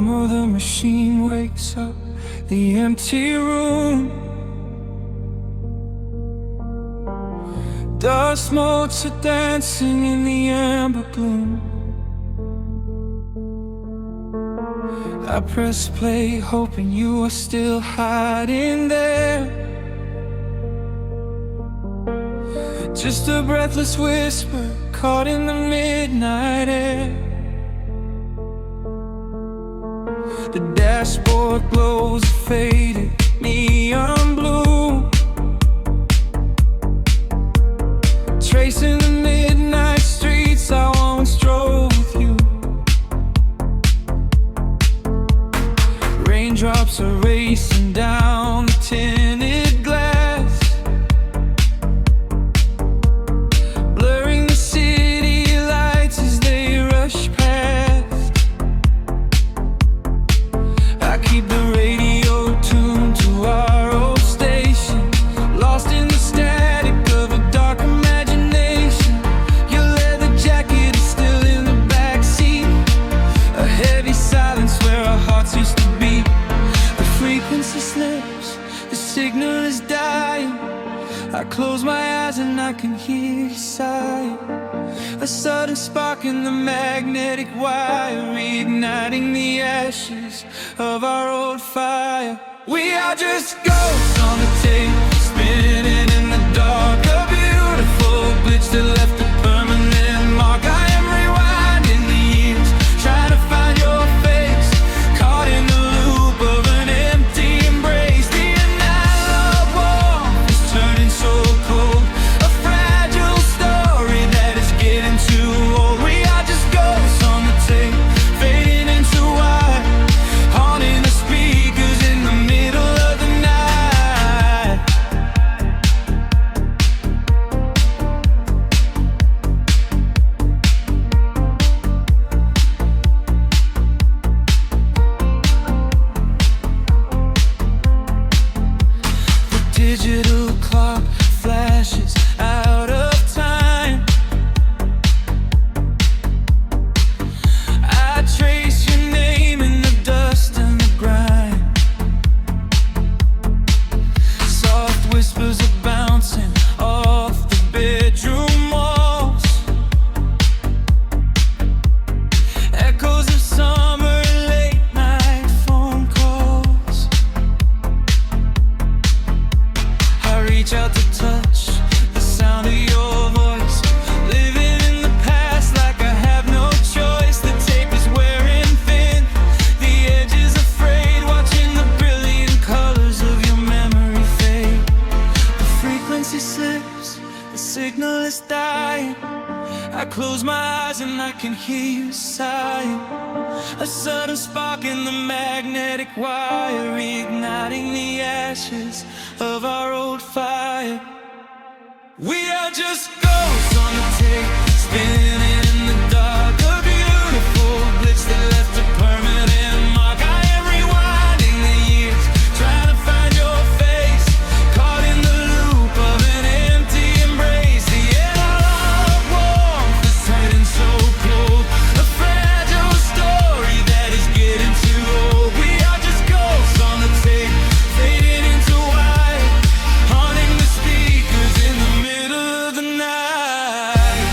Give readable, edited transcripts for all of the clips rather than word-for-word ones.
of the machine wakes up the empty room. Dust motes are dancing in the amber gloom. I press play, hoping you are still hiding there. Just a breathless whisper caught in the midnight air. The dashboard glows a faded neon blue, tracing the midnight streets I once drove with you. Raindrops are racing down the tinted glass, blurring the city lights as they rush past. I keep the radio tuned to our old station, lost in the static of a dark imagination. Your leather jacket is still in the backseat, a heavy silence where our hearts used to beat. The frequency slips, the signal is dying. I close my eyes and I can hear you sighing. A sudden spark in the magnetic wire, reigniting the ashes of our old fire. We are just ghosts on the tape, spinning in the dark. A beautiful glitch that left a permanent mark. I am rewinding the years, trying to find your face, caught in the loop of an empty embrace. The analog warmth is turning so cold, a fragile story that is getting too old. We are just ghosts on the tape, fading into white, haunting the speakers in the middle of the night. The digital clock flashes out of time. I trace your name in the dust and the grime. Soft whispers are bouncing off the bedroom walls, echoes of summer late night phone calls. I reach out to touch the sound of your voice, living in the past like I have no choice. The tape is wearing thin, the edge is afraid, watching the brilliant colors of your memory fade. The frequency slips, the signal is dying. I close my eyes and I can hear you sighing. A sudden spark in the magnetic wire, reigniting the ashes of our old fire. We are just ghosts on the tape, spinning in the dark. A beautiful glitch that left a permanent mark. I am rewinding the years, trying to find your face, caught in the loop of an empty embrace. The analog warmth is turning so cold, a fragile story that is getting too old. We are just ghosts on the tape, fading into white, haunting the speakers in the middle of the night.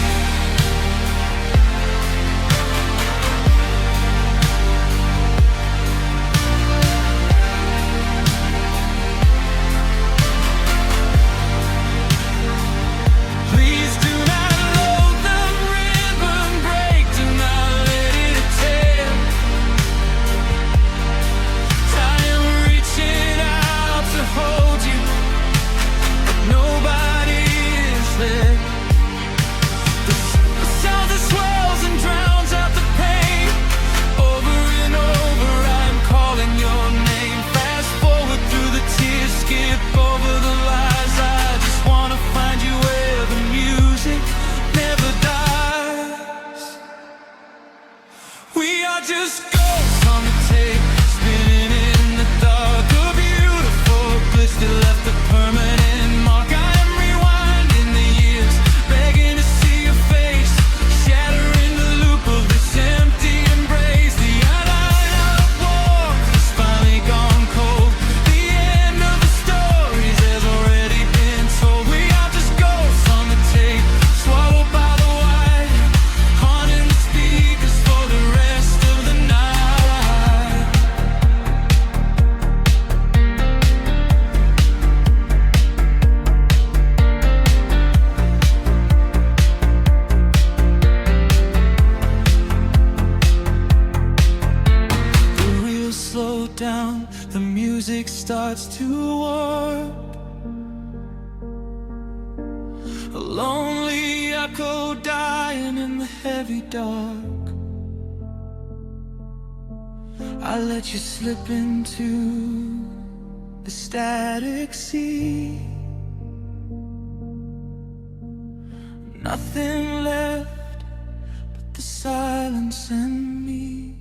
Please do not load the ribbon break, do not let it tear. I am reaching out to hold you, but nobody is there. The sound that swells and drowns out the pain. Over and over I'm calling your name. Fast forward through the tears, skip over the lies. I just wanna find you where the music never dies. We are just ghosts on the tape, spinning in the dark. A beautiful glitch that left a permanent mark. I am rewinding the years, begging to see your face, shattering the loop of this empty embrace. The analog down, the music starts to warp. A lonely echo dying in the heavy dark. I let you slip into the static sea. Nothing left but the silence and me.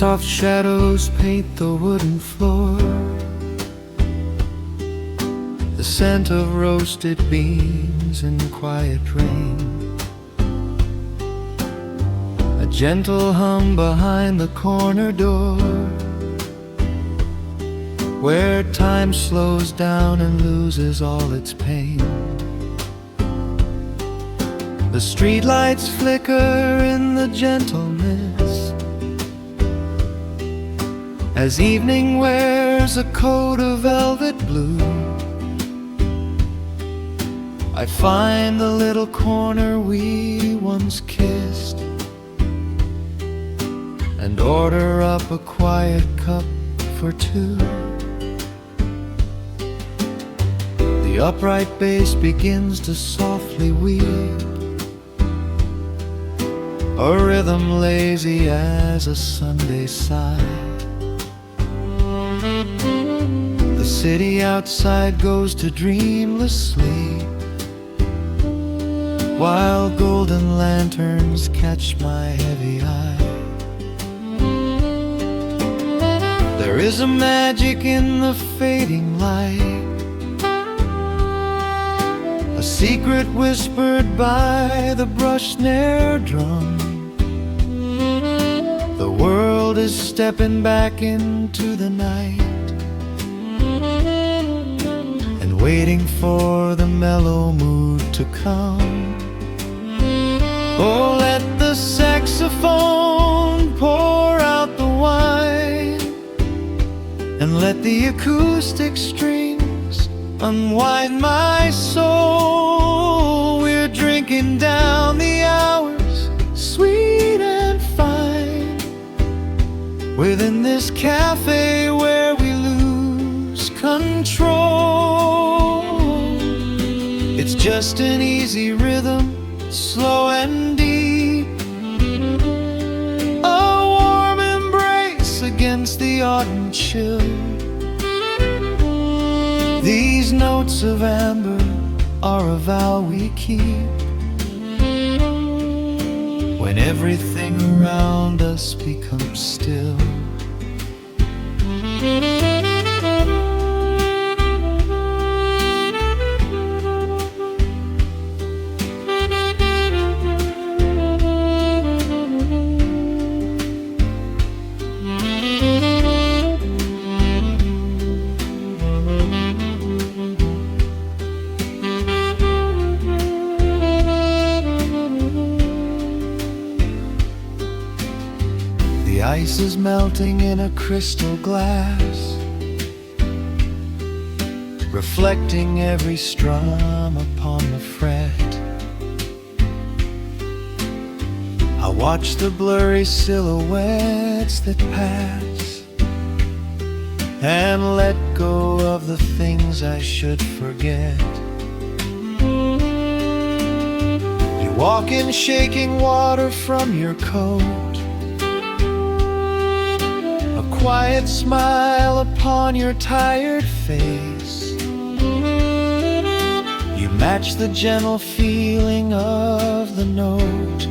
Soft shadows paint the wooden floor. The scent of roasted beans in quiet rain. A gentle hum behind the corner door, where time slows down and loses all its pain. The streetlights flicker in the gentle mist, as evening wears a coat of velvet blue. I find the little corner we once kissed, and order up a quiet cup for two. The upright bass begins to softly weep, a rhythm lazy as a Sunday sigh. The city outside goes to dreamless sleep, while golden lanterns catch my heavy eye. There is a magic in the fading light, a secret whispered by the brush snare drum. The world is stepping back into the night, waiting for the mellow mood to come. Oh, let the saxophone pour out the wine, and let the acoustic strings unwind my soul. We're drinking down the hours, sweet and fine, within this cafe where we lose control. It's just an easy rhythm, slow and deep, a warm embrace against the autumn chill. These notes of amber are a vow we keep, when everything around us becomes still. The ice is melting in a crystal glass, reflecting every strum upon the fret. I watch the blurry silhouettes that pass, and let go of the things I should forget. You walk in shaking water from your coat, quiet smile upon your tired face. You match the gentle feeling of the note,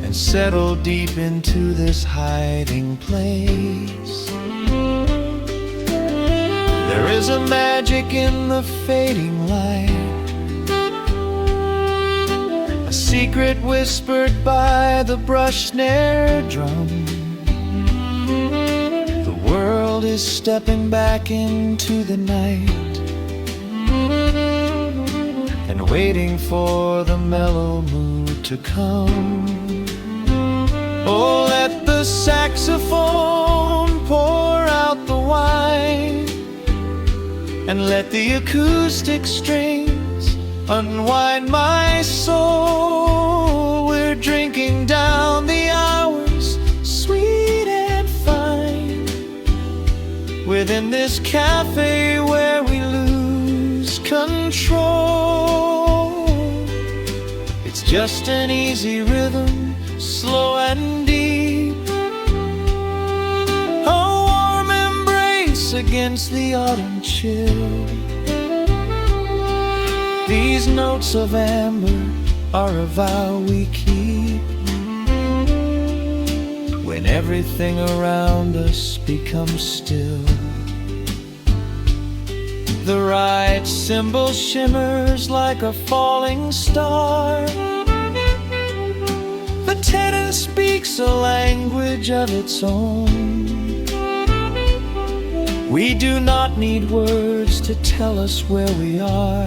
and settle deep into this hiding place. There is a magic in the fading light, a secret whispered by the brush snare drum. The world is stepping back into the night and waiting for the mellow mood to come. Oh, let the saxophone pour out the wine, and let the acoustic strings unwind my soul. We're drinking down the hours, sweet and fine, within this cafe where we lose control. It's just an easy rhythm, slow and deep, a warm embrace against the autumn chill. These notes of amber are a vow we keep when everything around us becomes still. The right cymbal shimmers like a falling star. The tenor speaks a language of its own. We do not need words to tell us where we are.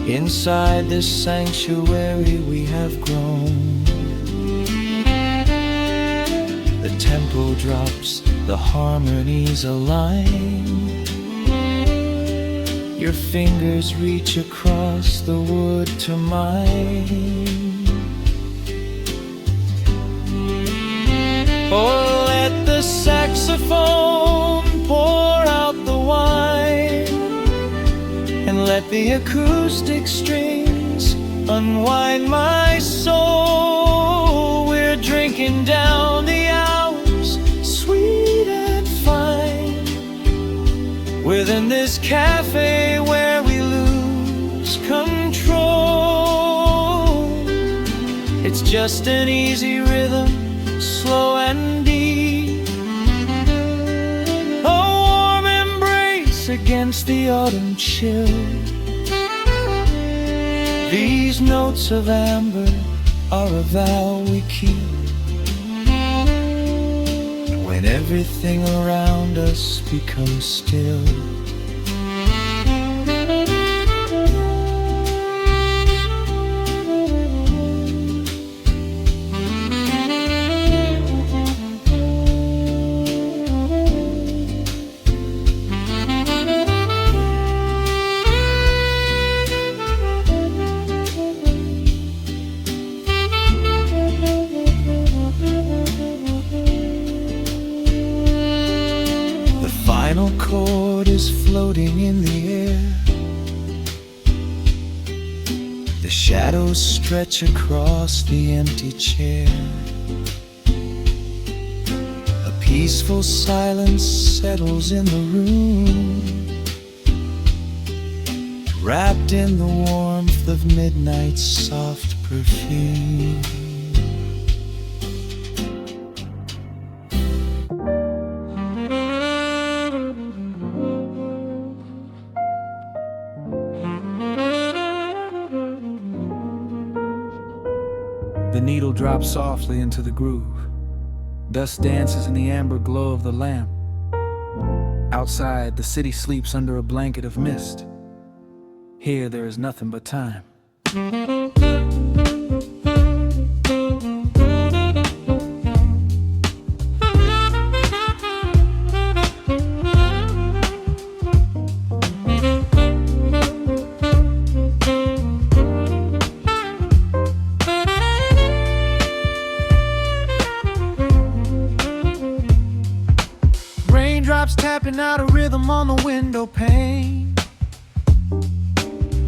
Inside this sanctuary we have grown. The tempo drops, the harmonies align. Your fingers reach across the wood to mine. Oh, let the saxophone pour out the wine, and let the acoustic strings unwind my soul. We're drinking down the hours, sweet and fine, within this cafe where we lose control. It's just an easy rhythm, slow and deep, a warm embrace against the autumn chill. These notes of amber are a vow we keep when everything around us becomes still. The final chord is floating in the air. The shadows stretch across the empty chair. A peaceful silence settles in the room, wrapped in the warmth of midnight's soft perfume. The needle drops softly into the groove. Dust dances in the amber glow of the lamp. Outside, the city sleeps under a blanket of mist. Here, there is nothing but time. Raindrops tapping out a rhythm on the window pane.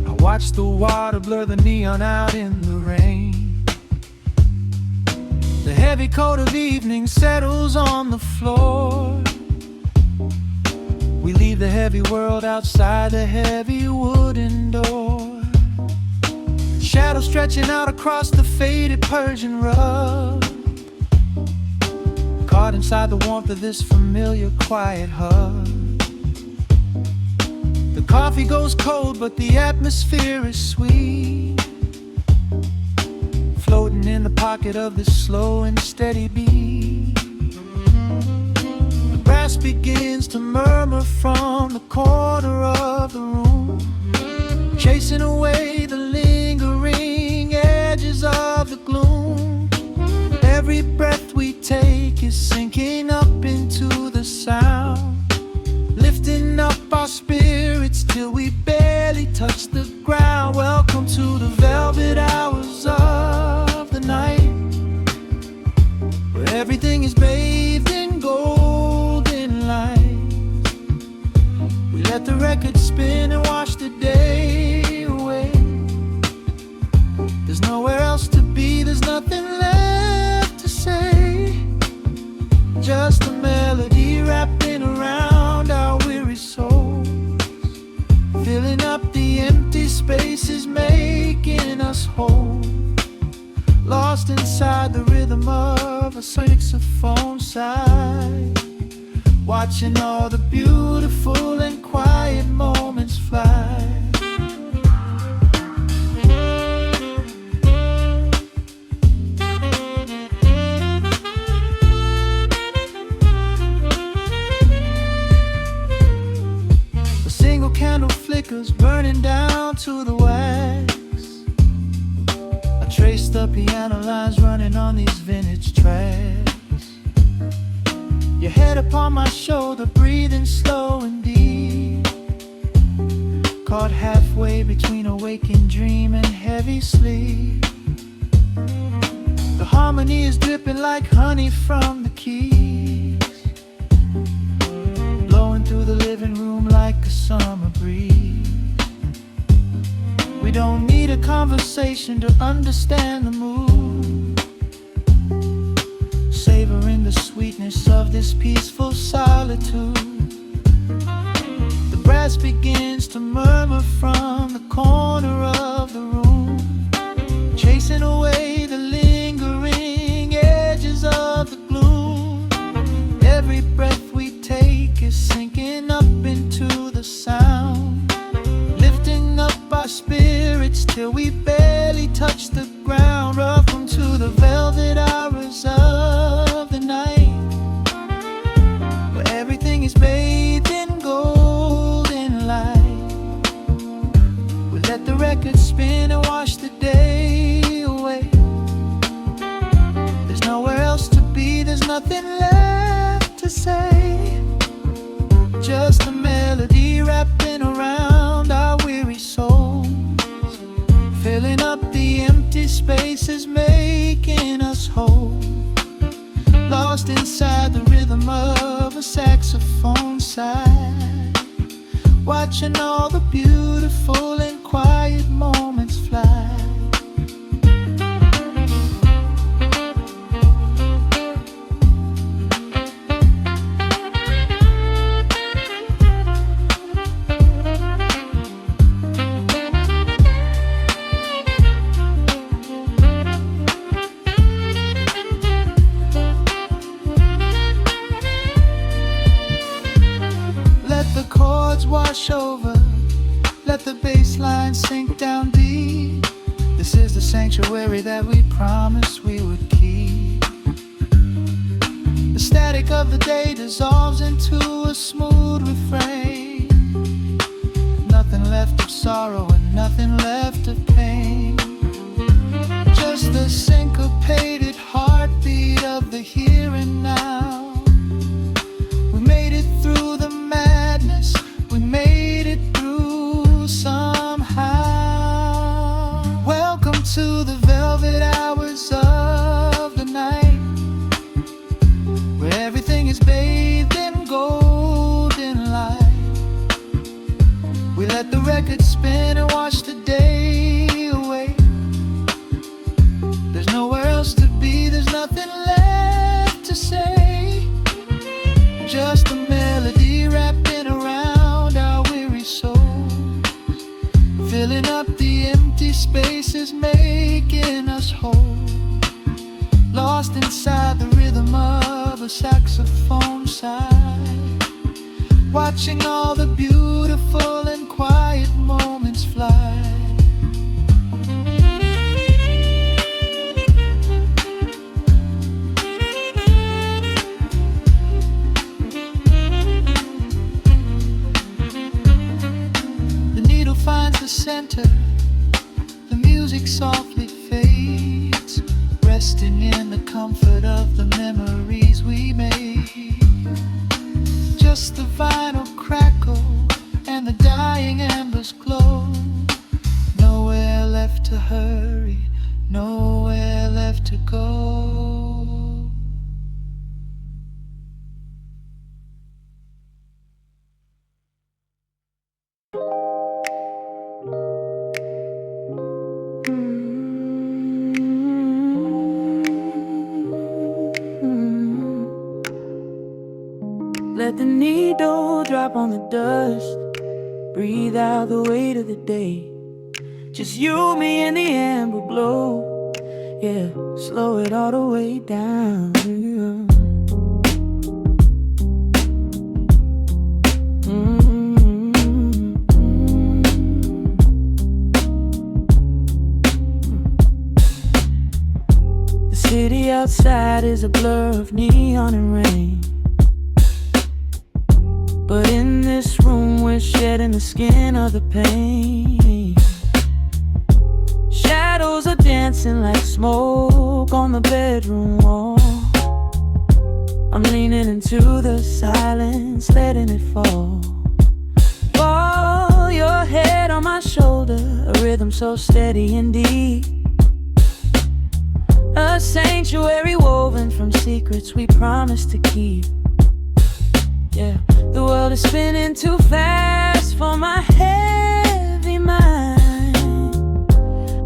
I watch the water blur the neon out in the rain. The heavy coat of evening settles on the floor. We leave the heavy world outside the heavy wooden door. Shadows stretching out across the faded Persian rug, caught inside the warmth of this familiar quiet hug. The coffee goes cold, but the atmosphere is sweet, floating in in the pocket of this slow and steady beat. The brass begins to murmur from the corner of the room, chasing away the lingering edges of the gloom. Every breath we take is sinking up into the sound, lifting up our spirits till we barely touch the ground. Welcome to the velvet hours of the night, where everything is bathed in golden light. We let the record spin and wash the day away. There's nowhere else to be, there's nothing left to say. Just a melody wrapping around our weary souls, filling up the empty spaces, making us whole. Lost inside the rhythm of a saxophone sigh, watching all the beautiful and quiet moments fly. Candle flickers burning down to the wax. I trace the piano lines running on these vintage tracks. Your head upon my shoulder, breathing slow and deep, caught halfway between a waking dream and heavy sleep. The harmony is dripping like honey from the keys, blowing through the living room like a summer breeze. We don't need a conversation to understand the mood, savoring the sweetness of this peaceful solitude. The brass begins to murmur from the corner of the room, chasing away the lingering edges of the gloom. Every breath we take is sinking up into the sound, lifting up our spirits till we barely touch the ground. Welcome to the velvet hours of the night, where everything is bathed in golden light. We let the record spin and wash the day away. There's nowhere else to be, there's nothing left to say. Just a melody wrapping around our weary souls, filling up the empty spaces, making us whole. Lost inside the rhythm of a saxophone sigh, watching all the beautiful and quiet moments fly. Wash over, let the bass line sink down deep. This is the sanctuary that we promised we would keep. The static of the day dissolves into a smooth refrain. Nothing left of sorrow and nothing left of pain, just the syncopated heartbeat of the here and now. We made it through the madness, we made it through somehow. Welcome to the velvet hours of the night, where everything is bathed in golden light. We let the record spin and wash the day away. There's nowhere else to be, there's nothing left to say. Just a melody wrapping around our weary souls, filling up the empty spaces, making us whole. Lost inside the rhythm of a saxophone sigh, watching all the beautiful and quiet moments fly. resting in the comfort of the memories we made. Just the vinyl crackle and the dying embers glow. Nowhere left to hurry, nowhere left to go. Let the needle drop on the dust. Breathe out the weight of the day. Just you, me, and the amber glow. Yeah, slow it all the way down. The city outside is a blur of neon and rain. But in this room we're shedding the skin of the pain. Shadows are dancing like smoke on the bedroom wall. I'm leaning into the silence, letting it fall. Fall your head on my shoulder, a rhythm so steady and deep. A sanctuary woven from secrets we promised to keep. Yeah, the world is spinning too fast for my heavy mind.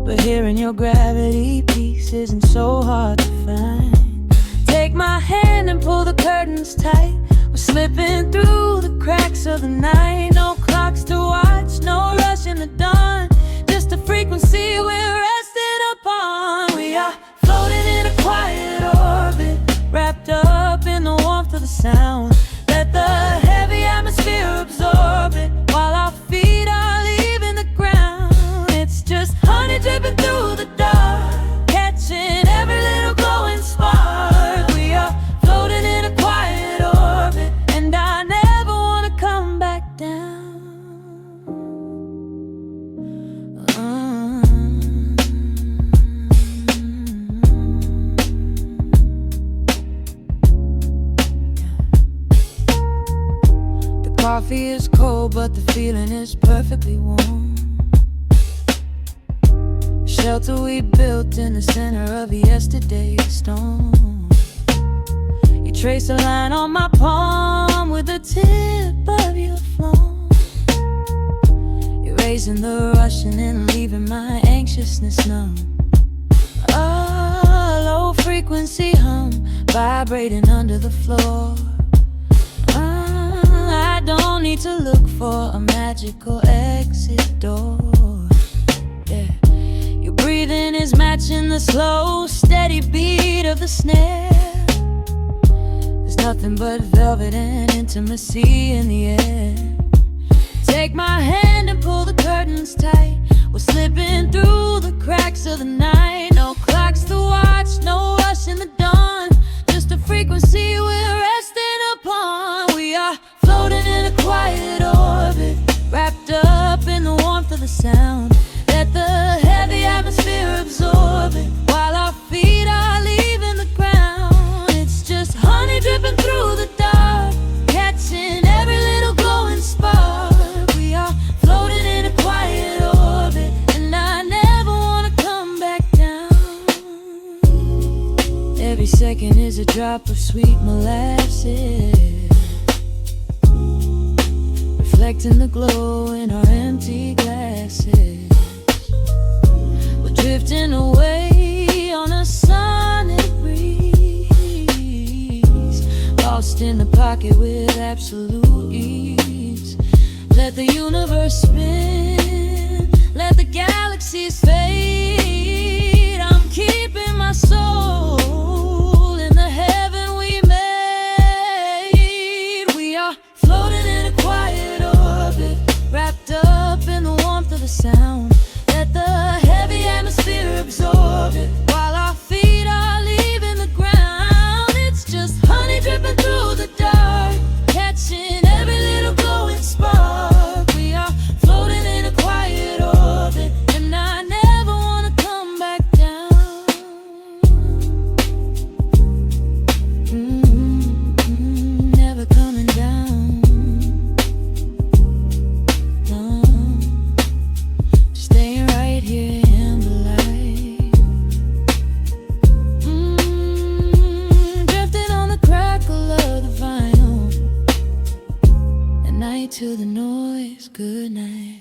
But hearing your gravity piece isn't so hard to find. Take my hand and pull the curtains tight. We're slipping through the cracks of the night. No clocks to watch, no rush in the dawn. Just a frequency we're resting upon. We are floating in a quiet orbit, wrapped up in the warmth of the sound. Let the heavy atmosphere absorb it, while our feet are leaving the ground. It's just honey dripping through the dark, catching every little glowing spark. We are floating in a quiet orbit, and I never want to come back down. Coffee is cold, but the feeling is perfectly warm. Shelter we built in the center of yesterday's storm. You trace a line on my palm with the tip of your phone, erasing the rushing and leaving my anxiousness numb. A low frequency hum vibrating under the floor. I don't need to look for a magical exit door. Yeah, your breathing is matching the slow, steady beat of the snare. There's nothing but velvet and intimacy in the air. Take my hand and pull the curtains tight. We're slipping through the cracks of the night. No clocks to watch, no rush in the dawn. Just a frequency we're resting upon. We are floating in a quiet orbit, wrapped up in the warmth of the sound. Let the heavy atmosphere absorb it, while our feet are leaving the ground. It's just honey dripping through the dark, catching every little glowing spark. We are floating in a quiet orbit, and I never want to come back down. Every second is a drop of sweet molasses, reflecting the glow in our empty glasses. We're drifting away on a sonic breeze, lost in the pocket with absolute ease. Let the universe spin, let the galaxies fade. I'm keeping my soul in the heaven we made. We are floating in a quiet orbit, wrapped up in the warmth of the sound. Let the heavy atmosphere absorb it, while our feet are leaving the ground. It's just honey dripping through the dark, catching to the noise. Good night.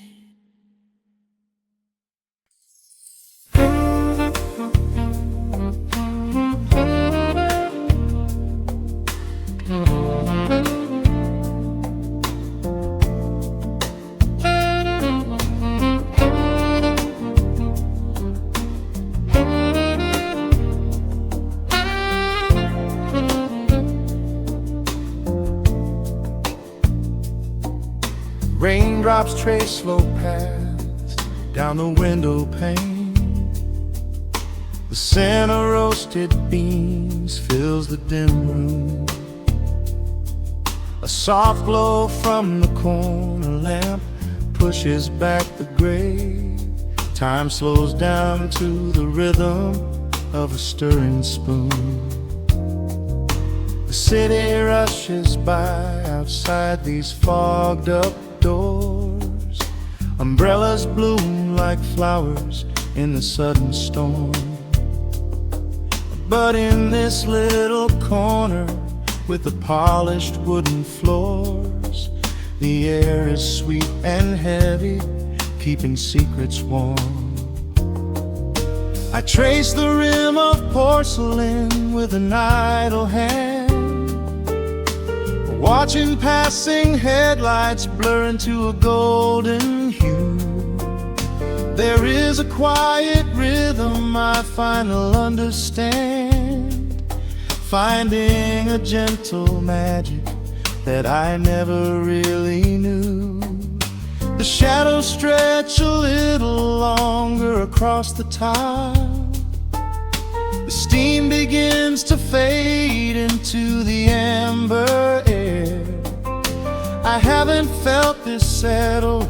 Raindrops trace slow paths down the window pane. The scent of roasted beans fills the dim room. A soft glow from the corner lamp pushes back the gray. Time slows down to the rhythm of a stirring spoon. The city rushes by outside these fogged up doors. Umbrellas bloom like flowers in the sudden storm. But in this little corner with the polished wooden floors, the air is sweet and heavy, keeping secrets warm. I trace the rim of porcelain with an idle hand, watching passing headlights blur into a golden hue. There is a quiet rhythm I finally understand, finding a gentle magic that I never really knew. The shadows stretch a little longer across the tile. The steam begins to fade into the amber air. I haven't felt this settled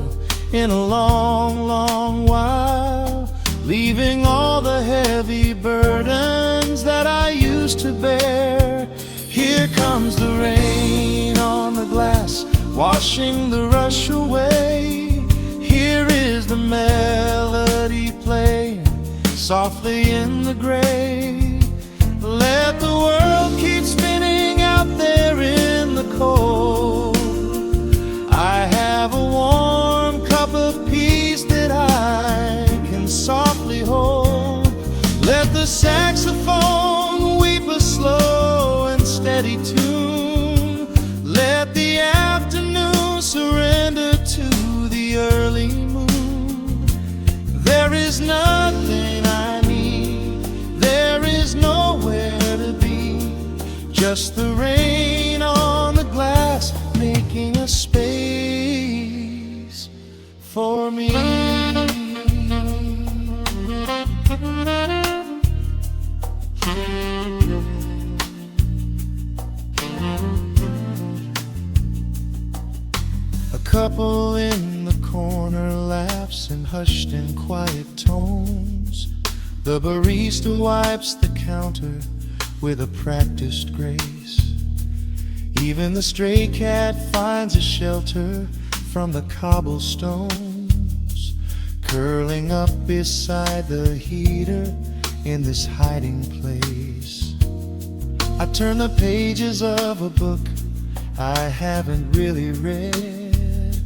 in a long, long while, leaving all the heavy burdens that I used to bear. Here comes the rain on the glass, washing the rush away. Here is the melody playing softly in the gray. Let the world keep spinning out there in the cold. I have a warm cup of peace that I can softly hold. Let the saxophone weep a slow and steady tune. Let the afternoon surrender to the early moon. There is nothing I need, there is nowhere to be, just the rain on the glass making a space for me. A couple in the corner laughs in hushed and quiet tones. The barista wipes the counter with a practiced grace. Even the stray cat finds a shelter from the cobblestones, curling up beside the heater in this hiding place. I turn the pages of a book I haven't really read,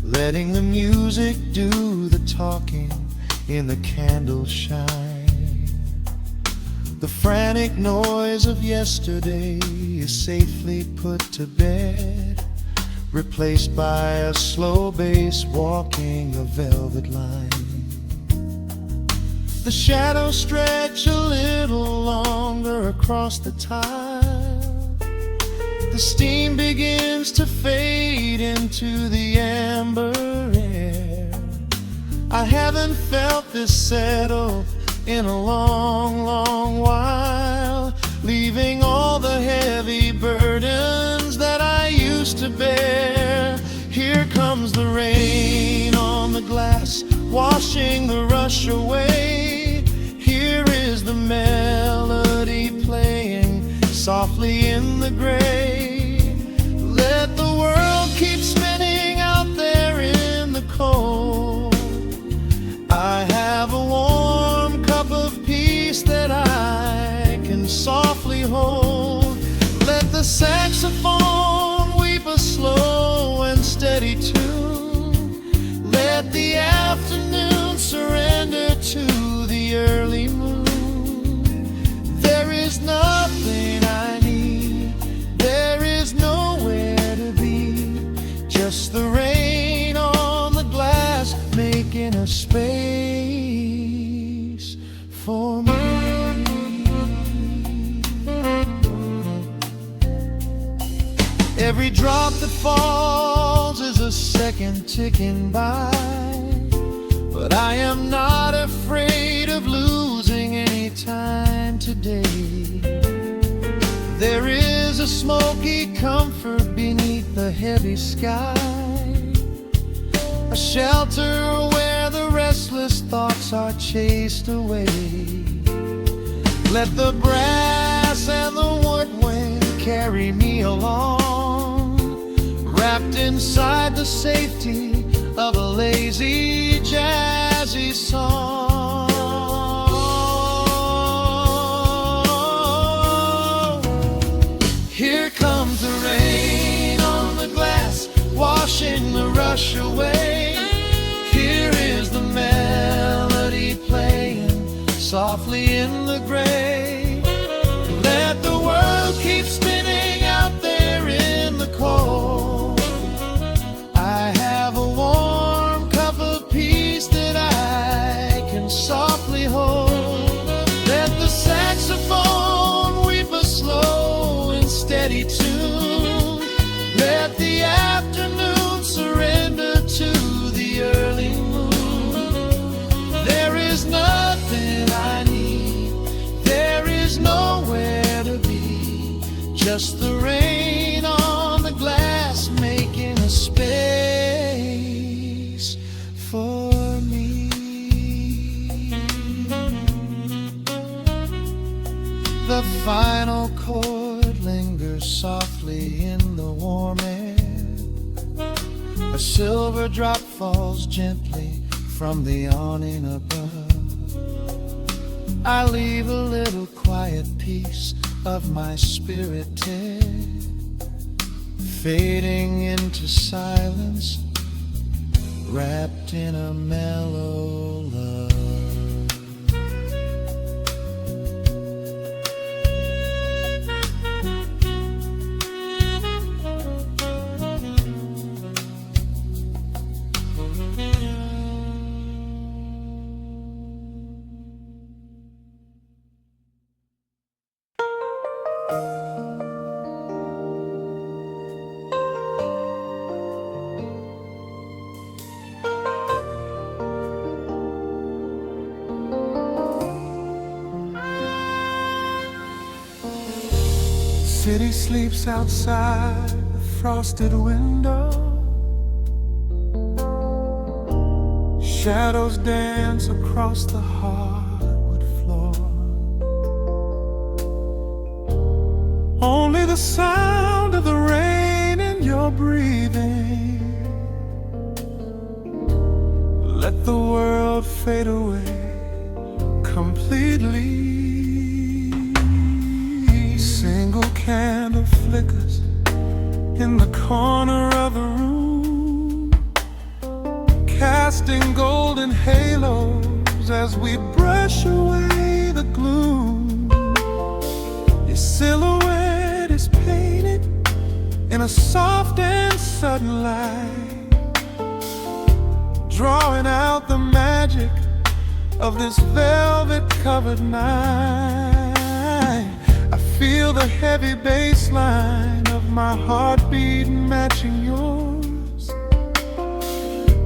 letting the music do the talking in the candle shine. The frantic noise of yesterday is safely put to bed, replaced by a slow bass walking a velvet line. The shadows stretch a little longer across the tile. The steam begins to fade into the amber air. I haven't felt this settle in a long, long while, leaving all the heavy burdens that I used to bear. Here comes the rain on the glass, washing the rush away. Here is the melody playing softly in the gray. Let the world keep spinning out there in the cold. I have a warm cup of peace that I can softly hold. Let the saxophone weep a slow and steady Every drop that falls is a second ticking by, but I am not afraid of losing any time today. There is a smoky comfort beneath the heavy sky, a shelter where the restless thoughts are chased away. Let the brass and the woodwind carry me along, wrapped inside the safety of a lazy, jazzy song. Here comes the rain on the glass, washing the rush away. Here is the melody playing softly in the gray. Let the world keep spinning out there in the cold. I have a warm cup of peace that I can softly hold. Let the saxophone weep a slow and steady tune. Let the afternoon surrender to the early moon. There is nothing I need, there is nowhere to be, just the rain on the glass making a space for me. The final chord lingers softly in the warm air. A silver drop falls gently from the awning above. I leave a little quiet piece of my spirit tear, fading into silence, wrapped in a mellow love. City sleeps outside the frosted window. Shadows dance across the hardwood floor. Only the sound of the rain in your breathing. Let the world fade away completely. Single candle flickers in the corner of the room, casting golden halos as we brush away the gloom. Your silhouette is painted in a soft and sudden light, drawing out the magic of this velvet-covered night. I feel the heavy bass line of my heartbeat matching yours.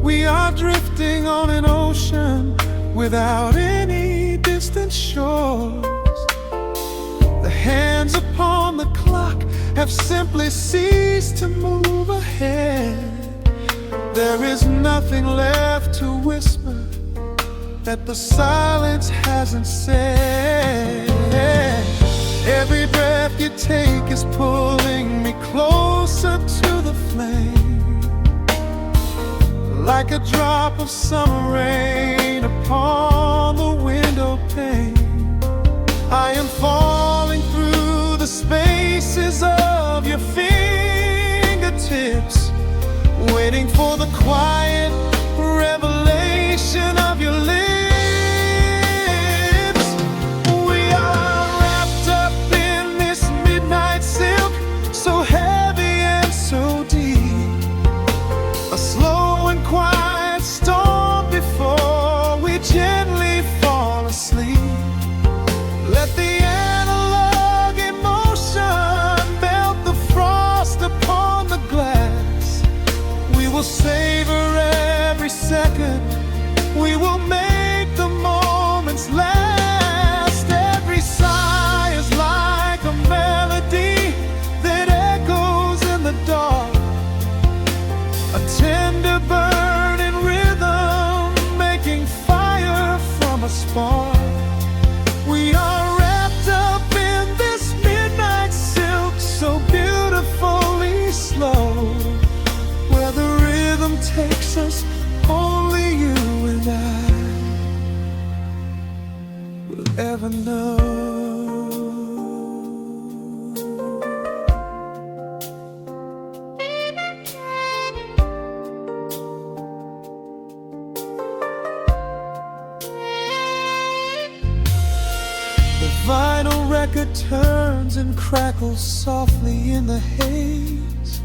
We are drifting on an ocean without any distant shores. The hands upon the clock have simply ceased to move ahead. There is nothing left to whisper that the silence hasn't said. Every breath you take is pulling me closer to the flame, like a drop of summer rain upon the window pane. I am falling through the spaces of your fingertips, waiting for the quiet revelation of your lips. So heavy and so deep, a slow and quiet storm before we gently fall asleep. Let the analog emotion melt the frost upon record turns and crackles softly in the haze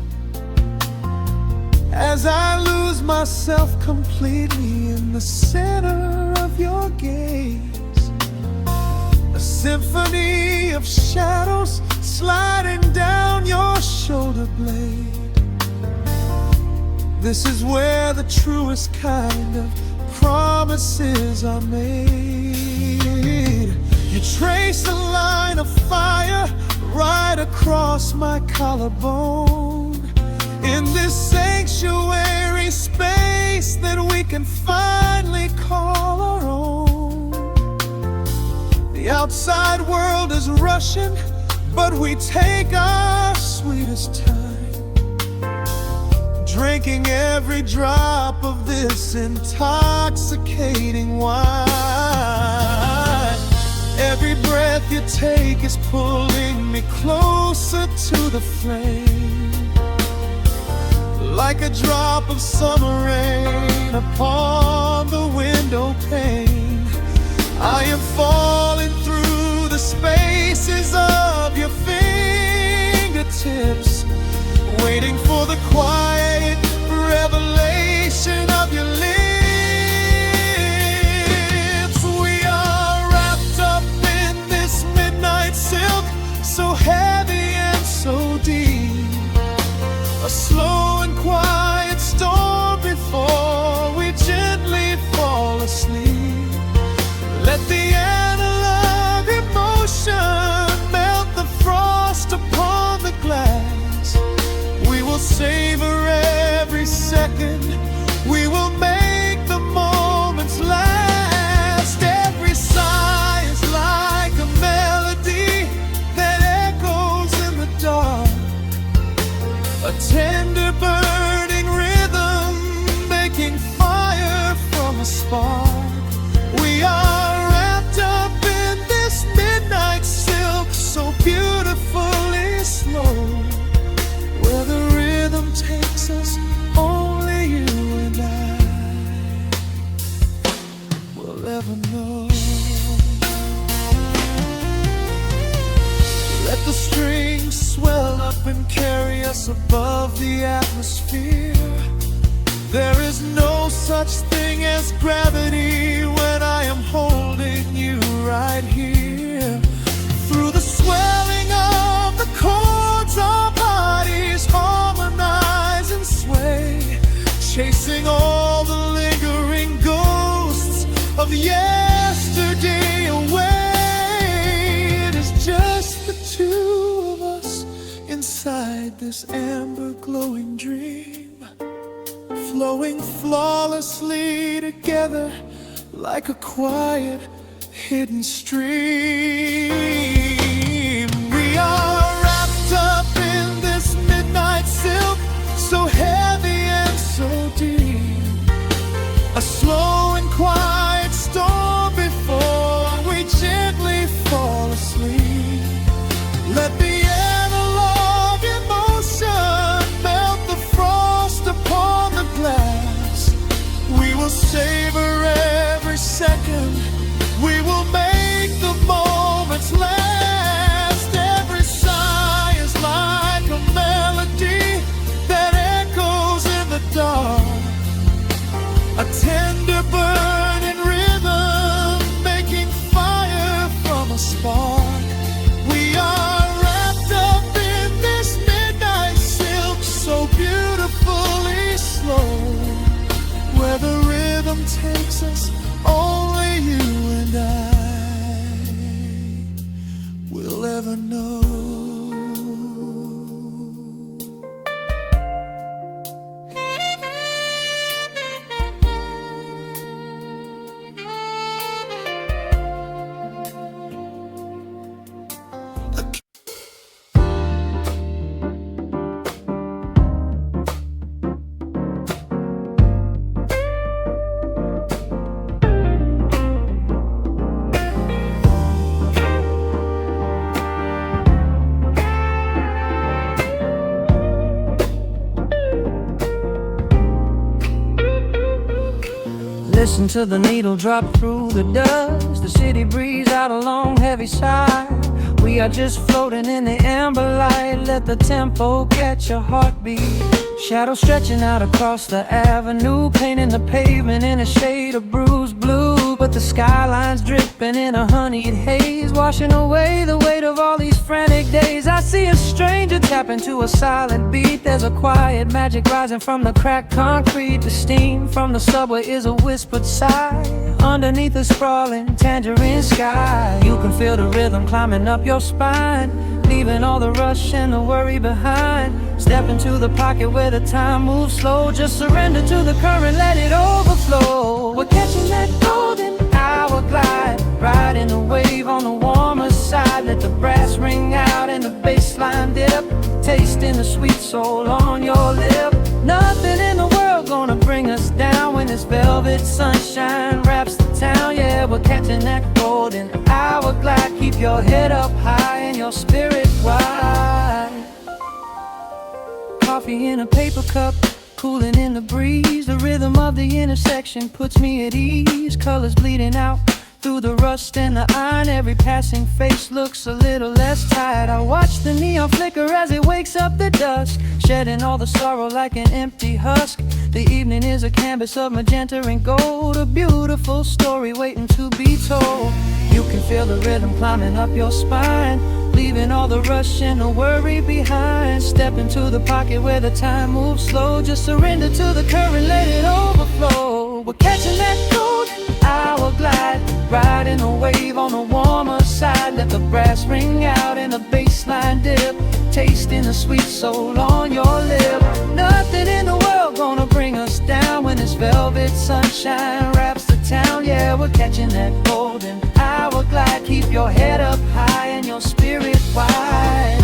as I lose myself completely in the center of your gaze. A symphony of shadows sliding down your shoulder blade. This is where the truest kind of promises are made. You trace a line of fire right across my collarbone. In this sanctuary space that we can finally call our own. The outside world is rushing, but we take our sweetest time, drinking every drop of this intoxicating wine. Every breath you take is pulling me closer to the flame, like a drop of summer rain upon the window pane. I am falling through the spaces of your fingertips, waiting for the quiet revelation of your lips. We are wrapped up in this midnight silk, so heavy and so deep. A slow and quiet storm before we gently fall asleep. Let the analog emotion melt the frost upon the glass. We will savor every second. We will make the moments last. Every sigh is like a melody that echoes in the dark. A tender burning rhythm making fire from a spark. We are wrapped up in this midnight silk, so beautifully slow. Where the rhythm takes us, only you and I will ever know. Let the strings swell up and carry us above the atmosphere. There is no such thing as gravity when I am holding you right here. Through the swelling of the chords, our bodies harmonize and sway, chasing all the lingering ghosts of yesterday away. It is just the two of us inside this amber glowing dream, flowing flawlessly together like a quiet hidden stream. We are wrapped up in this midnight silk, so heavy and so deep. A slow and quiet storm before we gently fall asleep. Let the analog emotion melt the frost upon the glass. We will savor every second. We will make the moments last. Every sigh is like a melody that echoes in the dark. A tender burning rhythm making fire from a spark. We are wrapped up in this midnight silk, so beautifully slow. Where the rhythm takes us, only you and I will ever know. Listen to the needle drop through the dust. The city breeze out a long heavy sigh. We are just floating in the amber light. Let the tempo catch your heartbeat. Shadows stretching out across the avenue, painting the pavement in a shade of bruised blue. But the skyline's dripping in a honeyed haze, washing away the weight of all these frantic days. I see a stranger tap into a silent beat. There's a quiet magic rising from the cracked concrete. The steam from the subway is a whispered sigh underneath the sprawling tangerine sky. You can feel the rhythm climbing up your spine, leaving all the rush and the worry behind. Step into the pocket where the time moves slow. Just surrender to the current, let it overflow. We're catching that golden hour glide, riding a wave on the warmer side. Let the brass ring out and the bass line dip, tasting the sweet soul on your lip. Nothing in the world gonna bring us down when this velvet sunshine wraps the town. Yeah, we're catching that golden hour glide. Keep your head up high and your spirit wide. Coffee in a paper cup, cooling in the breeze. The rhythm of the intersection puts me at ease. Colors bleeding out through the rust and the iron. Every passing face looks a little less tired. I watch the neon flicker as it wakes up the dusk, shedding all the sorrow like an empty husk. The evening is a canvas of magenta and gold, a beautiful story waiting to be told. You can feel the rhythm climbing up your spine, leaving all the rush and the worry behind. Step into the pocket where the time moves slow. Just surrender to the current, let it overflow. We're catching that golden hour glide, riding a wave on the warmer side. Let the brass ring out and the bass line dip, tasting the sweet soul on your lip. Nothing in the world gonna bring us down when this velvet sunshine wraps the town. Yeah, we're catching that golden hour glide. Keep your head up high and your spirit wide.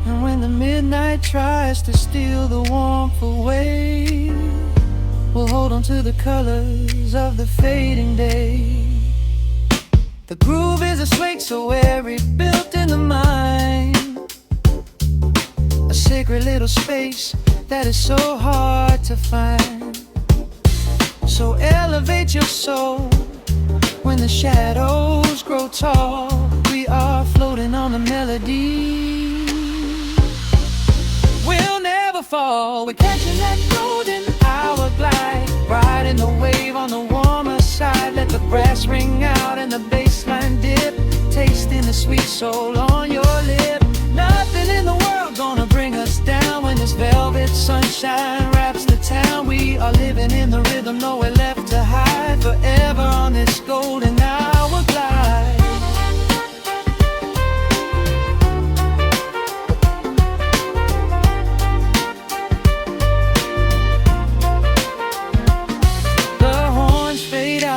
And when the midnight tries to steal the warmth away, we'll hold on to the colors of the fading day. The groove is a swing so airy, built in the mind, a sacred little space that is so hard to find. So elevate your soul when the shadows grow tall. We are floating on the melody, we'll never fall. We're catching that golden hour glide, riding the wave on the warmer side. Let the brass ring out and the bass line dip, tasting the sweet soul on your lip. Nothing in the world gonna bring us down when this velvet sunshine wraps the town. We are living in the rhythm, nowhere left to hide, forever on this golden hour glide.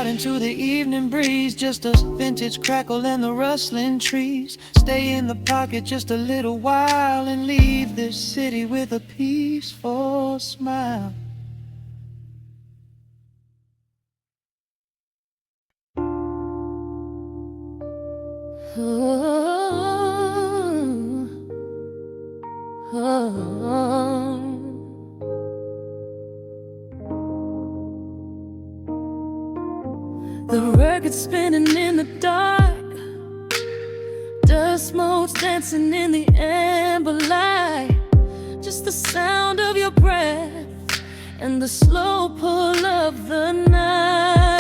Into the evening breeze, just a vintage crackle and the rustling trees. Stay in the pocket just a little while and leave this city with a peaceful smile. The record spinning in the dark, dust motes dancing in the amber light. Just the sound of your breath and the slow pull of the night.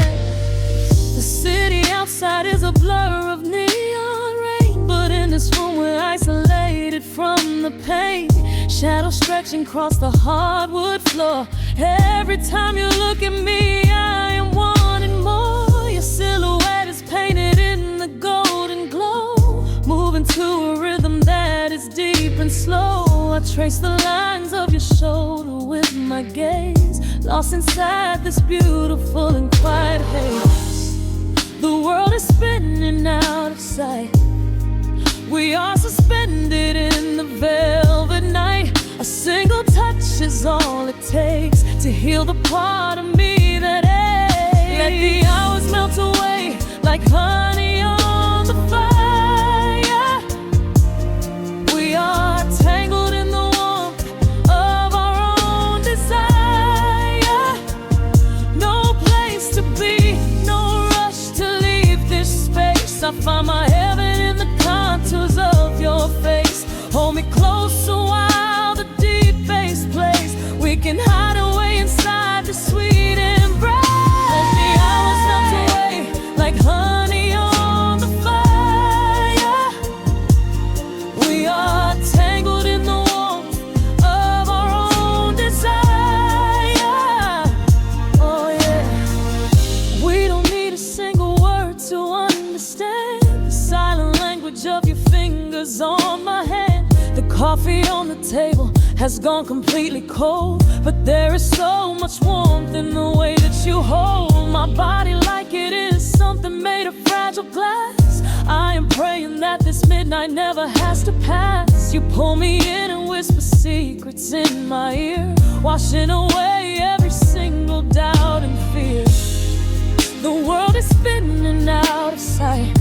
The city outside is a blur of neon rain, but in this room we're isolated from the pain. Shadows stretching across the hardwood floor. Every time you look at me, I am wanting more. Your silhouette is painted in the golden glow, moving to a rhythm that is deep and slow. I trace the lines of your shoulder with my gaze, lost inside this beautiful and quiet haze. The world is spinning out of sight, we are suspended in the velvet night. A single touch is all it takes to heal the part of me that aches. Let the hours melt away like honey on the fire. We are tangled in the warmth can hide away inside the sweet embrace. Let the hours melt away like honey on the fire. We are tangled in the warmth of our own desire. Oh yeah. We don't need a single word to understand the silent language of your fingers on my hand. The coffee on the table has gone completely cold, but there is so much warmth in the way that you hold my body like it is something made of fragile glass. I am praying that this midnight never has to pass. You pull me in and whisper secrets in my ear, washing away every single doubt and fear. The world is spinning out of sight.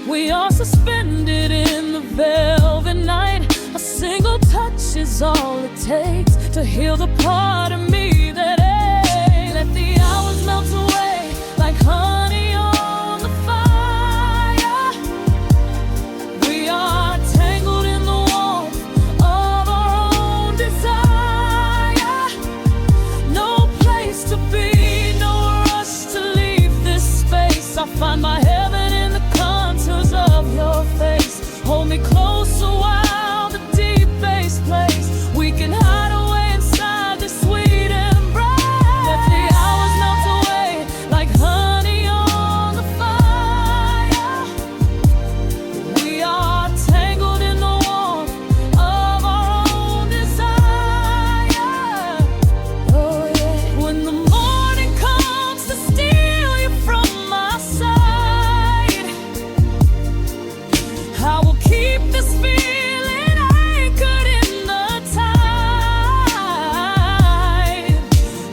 We are suspended in the velvet night. A single touch is all it takes to heal the part of me that aches. Let the hours melt away like honey on the fire. We are tangled in the warmth of our own desire. No place to be, no rush to leave this space. I find my heaven in the contours of your face. Hold me closer while the deep bass plays. We can hide away inside this sweet embrace. Let the hours melt away like honey on the fire. We are tangled in the warmth of our own desire. Oh yeah. When the morning comes to steal you from my side, I will keep this feeling anchored in the tide.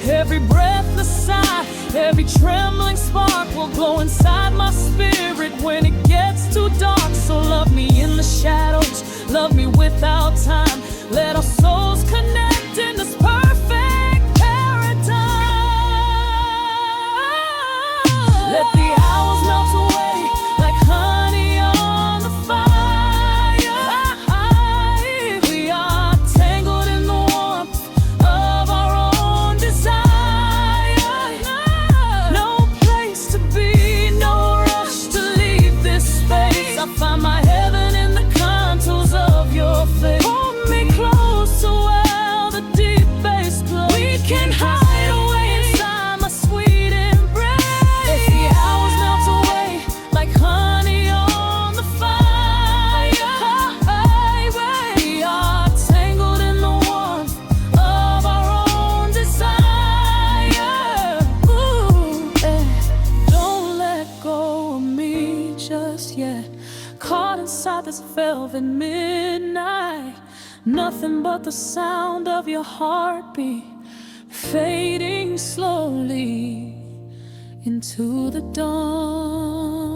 Every breathless sigh, every trembling spark will glow inside my spirit when it gets too dark. So love me in the shadows, love me without time. Let our souls connect in this perfect paradise. Let the hours melt away like honey on the fire. We are tangled in the warmth of our own desire. No place to be, no rush to leave this space. I find my heaven in the contours of your face. Hold me closer while the deep bass plays. We can hide away inside my sweet embrace. Let the hours melt away like honey on the fire. We are tangled in the warmth of our own desire. Ooh, don't let go of me just yet. Caught inside this velvet midnight. Nothing but the sound of your heartbeat fading slowly into the dawn.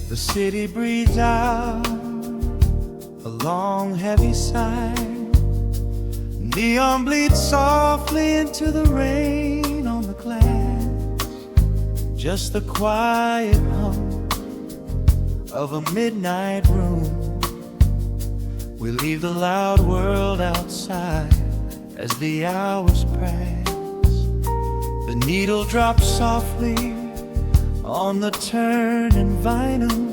The city breathes out a long heavy sigh. Neon bleeds softly into the rain on the glass. Just the quiet hum of a midnight room. We leave the loud world outside as the hours pass. The needle drops softly on the turning vinyl.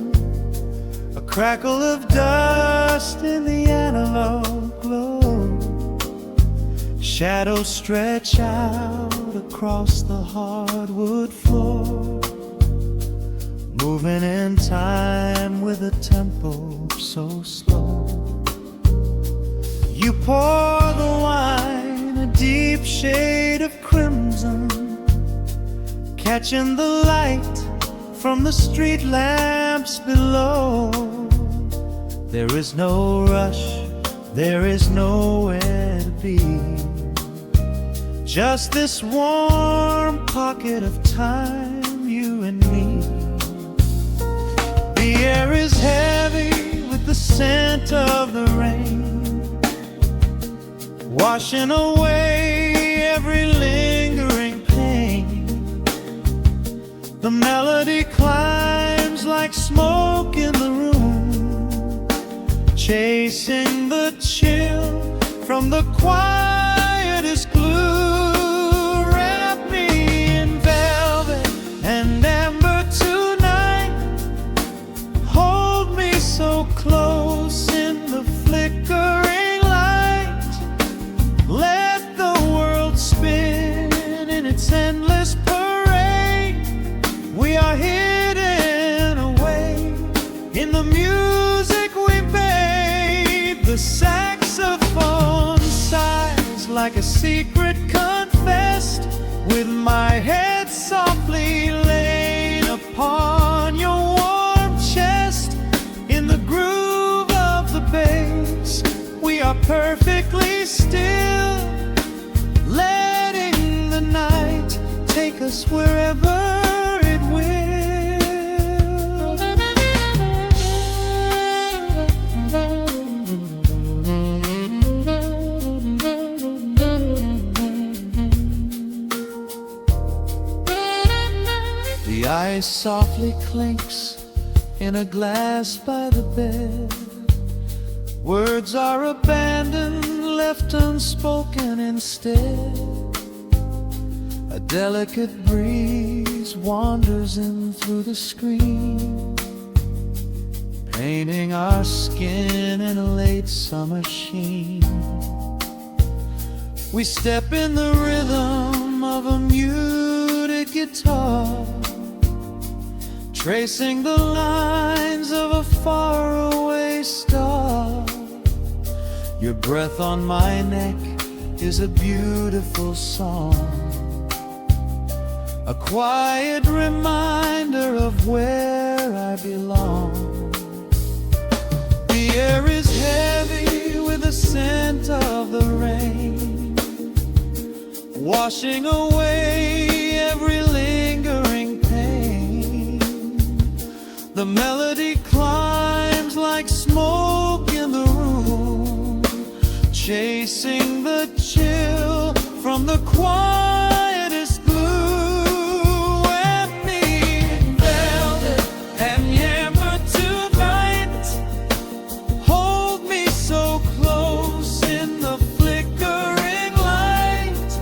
A crackle of dust in the analog glow. Shadows stretch out across the hardwood floor, moving in time with a tempo so slow. You pour the wine, a deep shade of crimson, catching the light from the street lamps below. There is no rush, there is nowhere to be. Just this warm pocket of time, you and me. The air is heavy with the scent of the rain, washing away every lingering pain. The melody climbs like smoke in the room, chasing the chill from the quietest gloom. Wrap me in velvet and amber tonight, hold me so close in the flickering light. Let the world spin in its endless parade. We are hidden away in the music we made. The saxophone sighs like a secret confessed, with my head softly laid upon your warm chest. In the groove of the bass, we are perfectly still, letting the night take us wherever it will. The ice softly clinks in a glass by the bed. Words are abandoned, left unspoken instead. A delicate breeze wanders in through the screen, painting our skin in a late summer sheen. We step in the rhythm of a muted guitar, tracing the lines of a faraway star. Your breath on my neck is a beautiful song, a quiet reminder of where I belong. The air is heavy with the scent of the rain, washing away every lingering pain. The melody climbs like smoke in the room, chasing the chill from the quietest blue. Wrap me in velvet and amber tonight, hold me so close in the flickering light.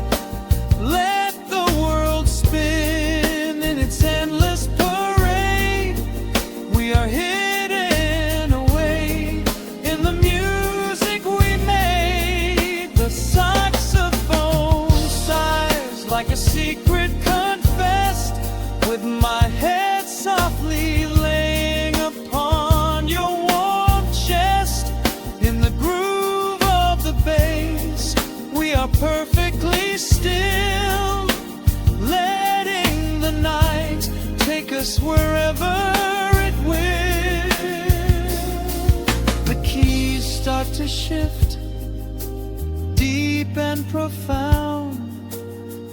Let the world spin in its endless parade. We are hidden away in the music we made. The saxophone sighs like a secret confessed, with my head softly laying upon your warm chest. In the groove of the bass, we are perfectly still, letting the night take us wherever it will. The keys start to shift, deep and profound,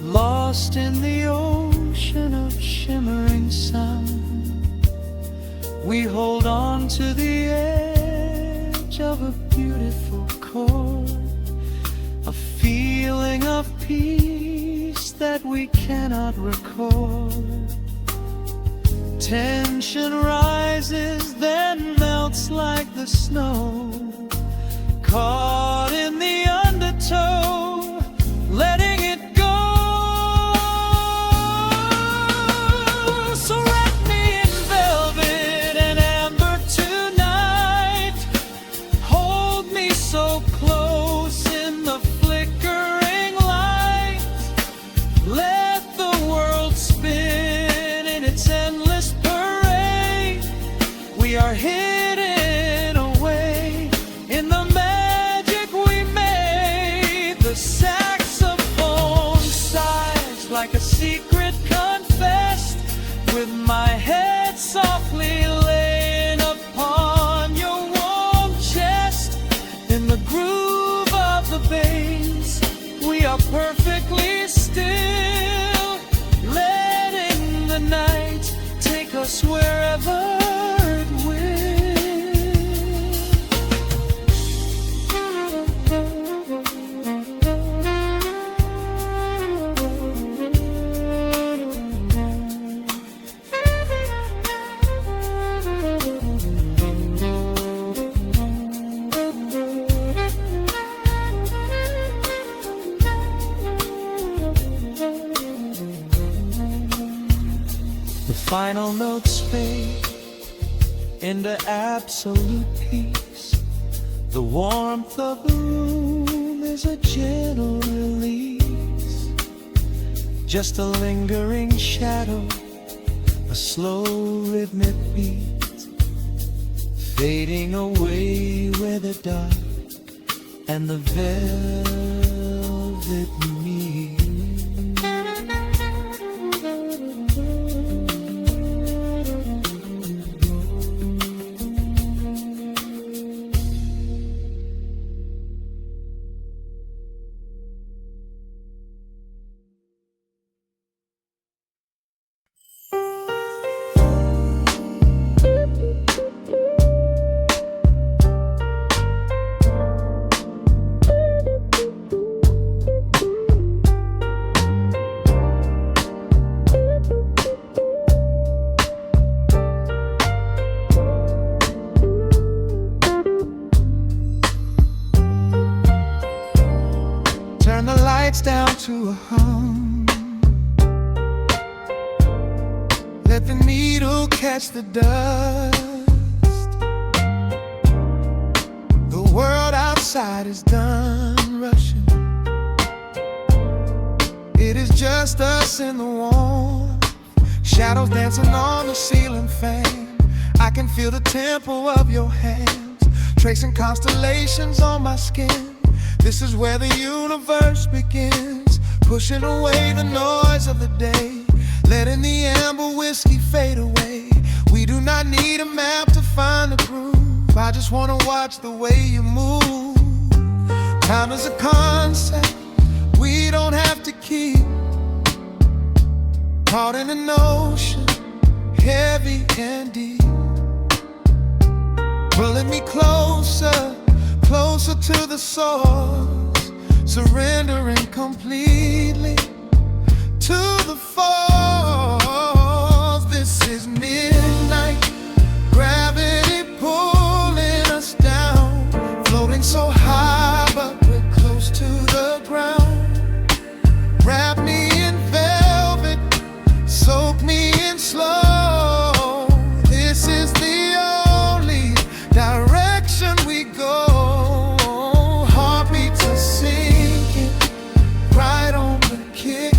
lost in the ocean of shimmering sound. We hold on to the edge of a beautiful chord, a feeling of peace that we cannot record. Tension rises, then melts like the snow, caught in the undertow, letting it go. So wrap me in velvet and amber tonight, hold me so close in the flickering light. Let the world spin in its endless parade. We are hidden away in the magic we made. The saxophone sighs like a secret confessed, with my head softly laying upon your warm chest. In the groove of the bass, we are perfectly still, letting the night take us wherever it will. The final notes fade into absolute peace. The warmth of the room is a gentle release. Just a lingering shadow, a slow rhythmic beat, fading away where the dark and the velvet meet. Turn the lights down to a hum. Let the needle catch the dust. The world outside is done rushing. It is just us in the warmth. Shadows dancing on the ceiling fan. I can feel the tempo of your hands, tracing constellations on my skin. This is where the universe begins, pushing away the noise of the day, letting the amber whiskey fade away. We do not need a map to find the groove. I just wanna watch the way you move. Time is a concept we don't have to keep. Caught in an ocean, heavy and deep, pulling me closer, closer to the source, surrendering completely to the force. This is midnight, gravity pulling us down, floating so high but we're close to the ground. Wrap me in velvet, soak me in slow. This is the only direction we go. Heartbeats are sinking right on the kick.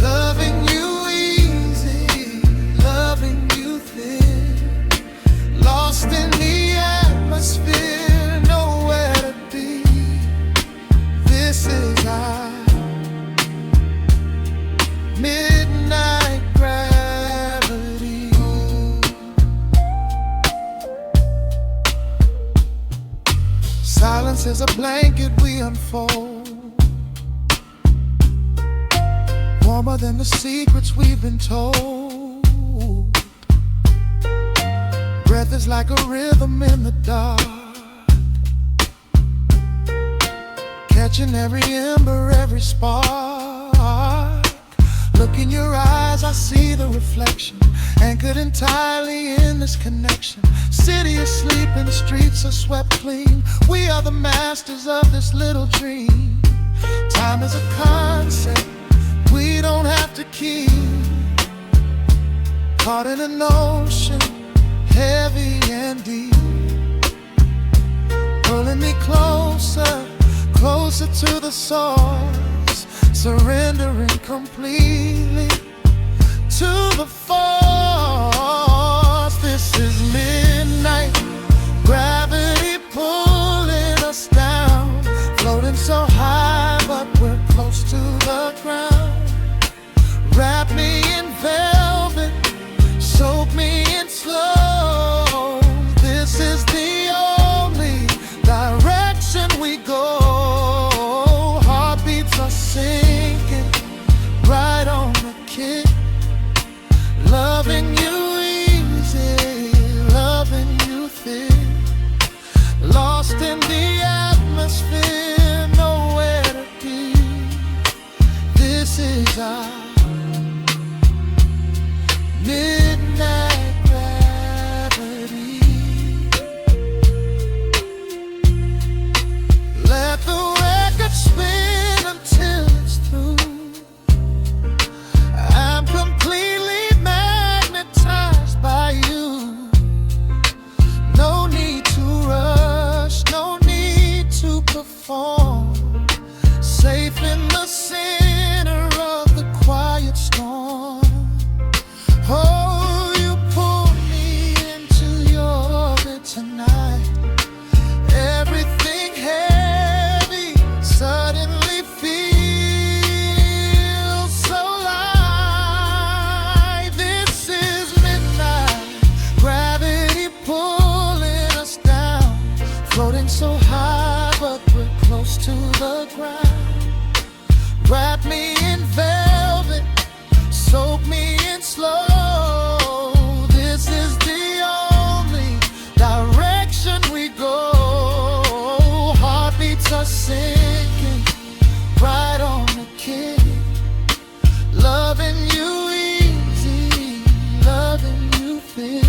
Loving you easy, loving you thin. Lost in the atmosphere, nowhere to be. This is our midnight gravity. Silence is a blanket we unfold, warmer than the secrets we've been told. Breath is like a rhythm in the dark, catching every ember, every spark. Look in your eyes, I see the reflection, anchored entirely in this connection. City asleep and the streets are swept clean. We are the masters of this little dream. Time is a concept we don't have to keep. Caught in an ocean, heavy and deep, pulling me closer, closer to the source, surrendering completely to the force. This is midnight, gravity pulling us down, floating so high but we're close to the ground. Wrap me in velvet, soak me in slow. This is the only direction lost in the atmosphere, nowhere to be. This is our midnight gravity. Let the record spin until it's through. I'm completely magnetized by you. No need to rush, no need to perform. Safe in the center of the quiet storm. Oh, you pull me into your orbit tonight. Everything heavy suddenly feels so light. This is midnight gravity pulling us down, floating so high but we're close to the ground. Wrap me in velvet, soak me in slow. This is the only direction we go. Heartbeats are sinking right on the kick. Loving you easy, loving you thick.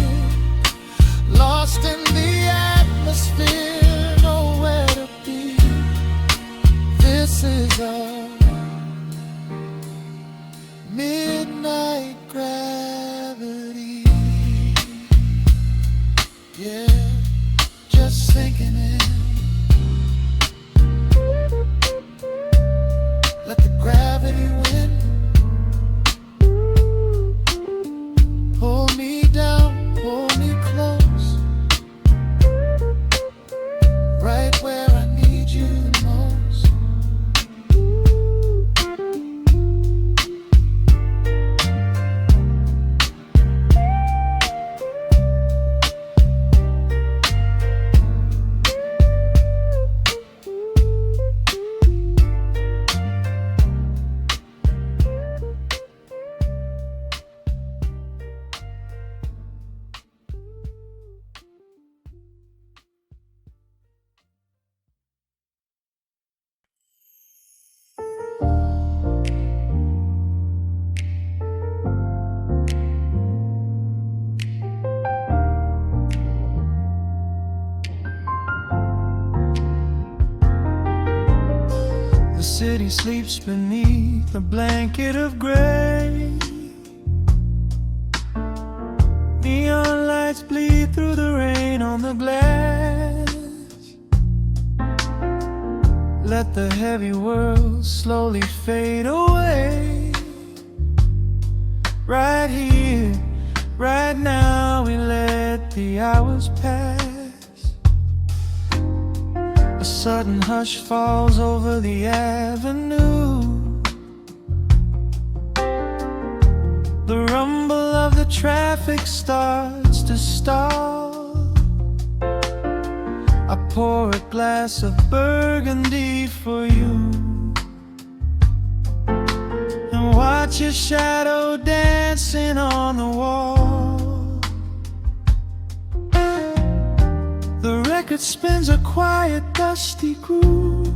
Lost in the atmosphere, nowhere to be. This is a midnight gravity. Yeah, just sinking in. Let the gravity win. Pull me down, pull me close, right where I need you the most. The city sleeps beneath a blanket of gray. Neon lights bleed through the rain on the glass. Let the heavy world slowly fade away. Right here, right now, we let the hours pass. A sudden hush falls over the avenue. The rumble of the traffic starts to stall. I pour a glass of burgundy for you and watch your shadow dancing on the wall. The record spins a quiet, dusty groove.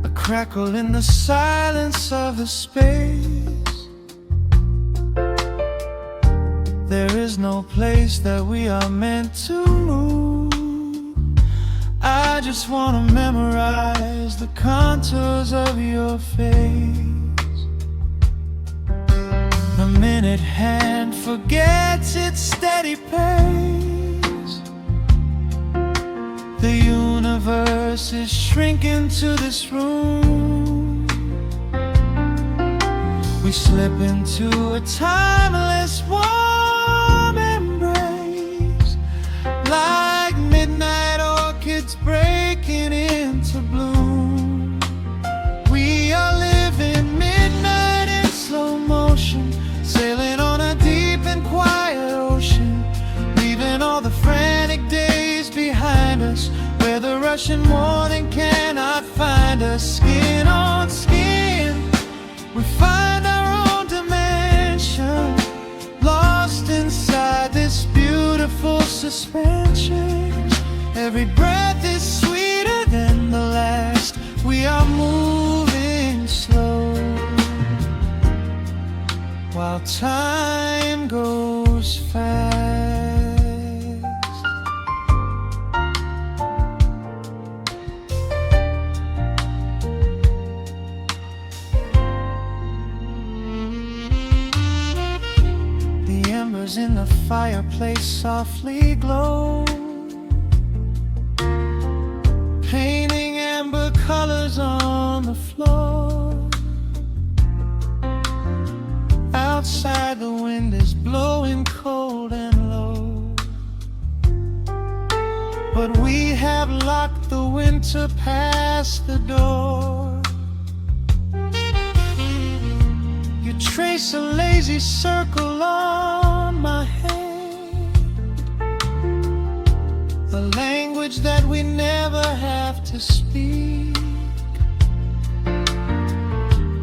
A crackle in the silence of the space. There is no place that we are meant to move. I just wanna memorize the contours of your face. The minute hand forgets its steady pace. The universe is shrinking to this room. We slip into a timeless warm embrace, like midnight orchids breaking into bloom. We are living midnight in slow motion, sailing on a deep and quiet ocean, leaving all the frantic days behind us, where the rushing morning cannot find us. Skin on skin, we find our own dimension, lost inside this beautiful suspense. Every breath is sweeter than the last. We are moving slow while time goes fast. The embers in the fireplace softly glow, painting amber colors on the floor. Outside the wind is blowing cold and low, but we have locked the winter past the door. You trace a lazy circle on my hand, a language that we never have to speak.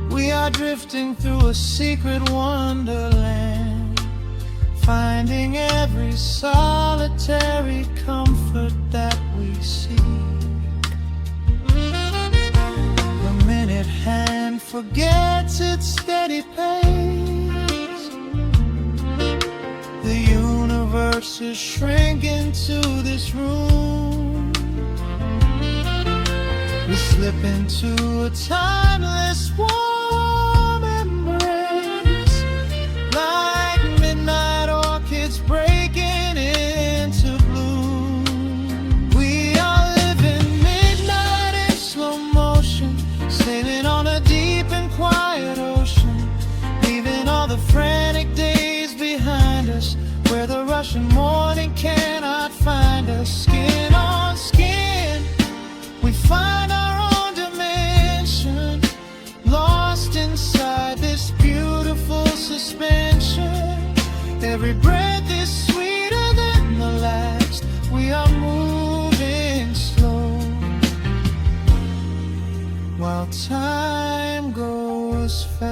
We are drifting through a secret wonderland, finding every solitary comfort that we seek. The minute hand forgets its steady pace, the universe is shrinking to this room. We slip into a timeless warm embrace, like midnight orchids breaking into bloom. We are living midnight in slow motion, sailing on a deep and quiet ocean, leaving all the frantic days behind us, where the rushing morning cannot find us. Skin on skin, we find our own dimension, lost inside this beautiful suspension. Every breath is sweeter than the last. We are moving slow while time goes fast.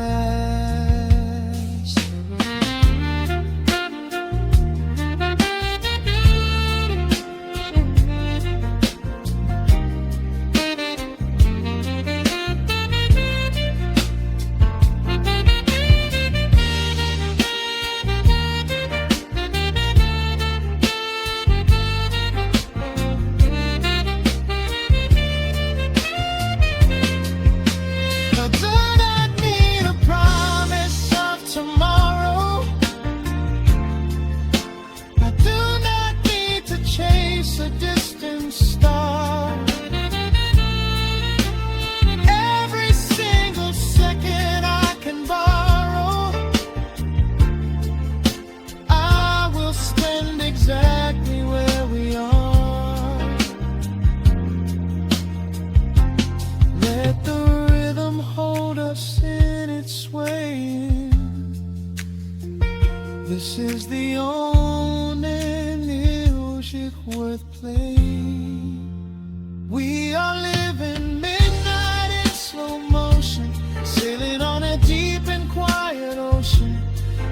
A distant star, every single second I can borrow, I will stand exactly where we are. Let the rhythm hold us in its swaying. This is the only music worth playing. We are living midnight in slow motion, sailing on a deep and quiet ocean,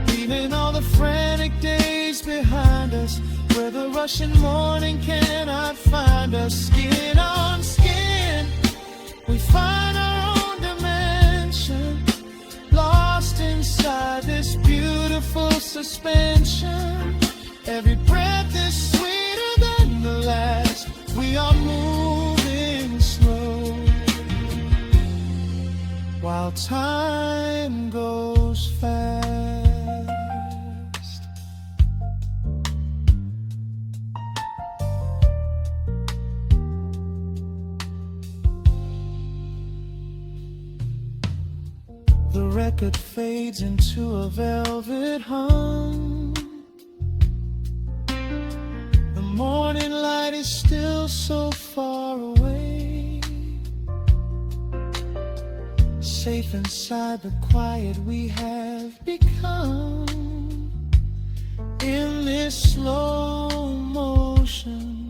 leaving all the frantic days behind us, where the rushing morning cannot find us. Skin on skin, we find our own dimension, lost inside this beautiful suspension. Every breath is sweeter than the last. We are moving slow while time goes fast. The record fades into a velvet hum. The morning light is still so far away. Safe inside the quiet we have become. In this slow motion,